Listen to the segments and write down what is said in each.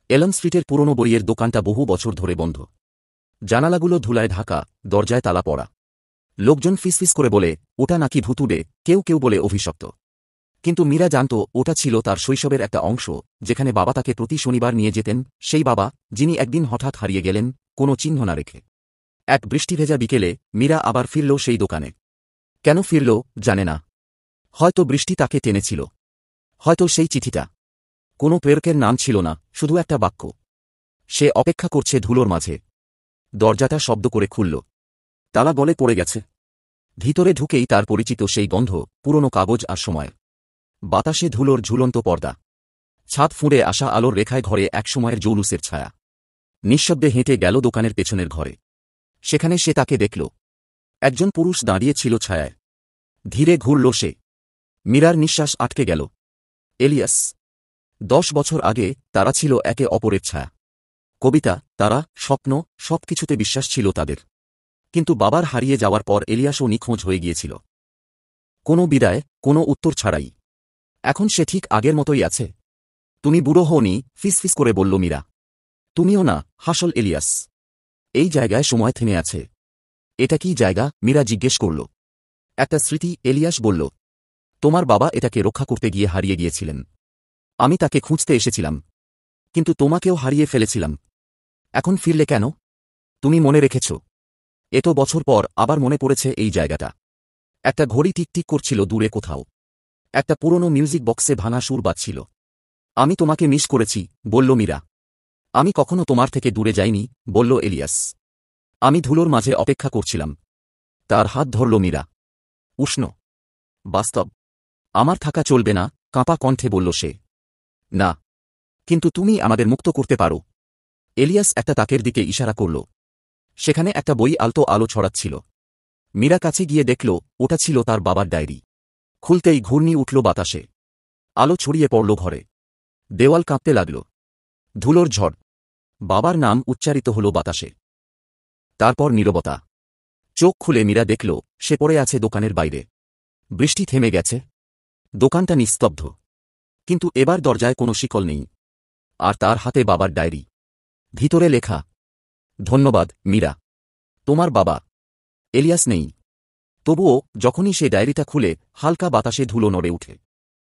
এলম স্ট্রিটের পুরনো বইয়ের দোকানটা বহু বছর ধরে বন্ধ। জানালাগুলো ধুলায় ঢাকা, দরজায় তালা পড়া। লোকজন ফিসফিস করে বলে ওটা নাকি ভুতুড়ে, কেউ কেউ বলে অভিশপ্ত। কিন্তু মীরা জানত ওটা ছিল তার শৈশবের একটা অংশ, যেখানে বাবা তাকে প্রতি শনিবার নিয়ে যেতেন, সেই বাবা যিনি একদিন হঠাৎ হারিয়ে গেলেন, কোনো চিহ্ন না রেখে। এক বৃষ্টিভেজা বিকেলে মীরা আবার ফিরল সেই দোকানে। কেন ফিরল জানে না। হয়তো বৃষ্টি তাকে টেনেছিল, হয়তো সেই চিঠিটা। কোনো প্রেরকের নাম ছিল না, শুধু একটা বাক্য। সে অপেক্ষা করছে ধুলোর মাঝে। দরজাটা শব্দ করে খুলল। তালা গলে পড়ে গেছে। ভিতরে ঢুকেই তার পরিচিত সেই গন্ধ, পুরনো কাগজ আর সময়। বাতাসে ধুলোর ঝুলন্ত পর্দা। ছাদ ফুঁড়ে আসা আলোর রেখায় ঘরে একসময়ের জৌলুসের ছায়া। নিঃশব্দে হেঁটে গেল দোকানের পেছনের ঘরে। সেখানে সে তাকে দেখল। একজন পুরুষ দাঁড়িয়ে ছিল ছায়ায়। ধীরে ঘুরল সে। মীরার নিঃশ্বাস আটকে গেল। এলিয়াস। 10 বছর আগে তারা ছিল একে অপরের ছায়া। কবিতা, তারা, স্বপ্ন, সবকিছুতে বিশ্বাস ছিল তাদের। কিন্তু বাবার হারিয়ে যাওয়ার পর এলিয়াসও নিখোঁজ হয়ে গিয়েছিল। কোনো বিদায়, কোনো উত্তর ছাড়াই। এখন সে ঠিক আগের মতোই আছে। তুমি বুড়ো হওনি, ফিসফিস করে বলল মীরা। তুমিও না, হাসল এলিয়াস। এই জায়গায় সময় থেমে আছে। এটা কি জায়গা? মীরা জিজ্ঞেস করল। একটা স্মৃতি, এলিয়াস বলল। তোমার বাবা এটাকে রক্ষা করতে গিয়ে হারিয়ে গিয়েছিলেন। আমি তাকে খুঁজতে এসেছিলাম। কিন্তু তোমাকেও হারিয়ে ফেলেছিলাম। এখন ফিরলে কেন? তুমি মনে রেখেছ। এত বছর পর আবার মনে পড়েছে এই জায়গাটা। একটা ঘড়ি টিকটিক করছিল দূরে কোথাও। একটা পুরনো মিউজিক বক্সে ভাঙা সুর বাজছিল। আমি তোমাকে মিস করেছি, বলল মীরা। আমি কখনো তোমার থেকে দূরে যাইনি, বলল এলিয়াস। আমি ধুলোর মাঝে অপেক্ষা করছিলাম। তার হাত ধরল মীরা। উষ্ণ, বাস্তব। আমার থাকা চলবে না, কাঁপা কণ্ঠে বলল সে। না। কিন্তু তুমি আমাদের মুক্ত করতে পারো। এলিয়াস একটা তাকের দিকে ইশারা করল। সেখানে একটা বই আলতো আলো ছড়াচ্ছিল। মীরা কাছে গিয়ে দেখল ওটা ছিল তার বাবার ডায়েরি। খুলতেই ঘূর্ণি উঠল বাতাসে। আলো ছড়িয়ে পড়ল ঘরে। দেওয়াল কাঁপতে লাগল। ধুলোর ঝড়। বাবার নাম উচ্চারিত হল বাতাসে। তারপর নীরবতা। চোখ খুলে মীরা দেখল সে পড়ে আছে দোকানের বাইরে। বৃষ্টি থেমে গেছে। দোকানটা নিস্তব্ধ। কিন্তু এবার দরজায় কোনো শিকল নেই। আর তার হাতে বাবার ডায়েরি। ভিতরে লেখা, ধন্যবাদ মীরা। তোমার বাবা। এলিয়াস নেই। তবুও যখনই সে ডায়েরিটা খুলে, হালকা বাতাসে ধুলো নড়ে উঠে।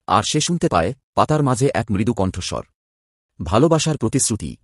আর সে শুনতে পায় পাতার মাঝে এক মৃদু কণ্ঠস্বর। ভালোবাসার প্রতিশ্রুতি।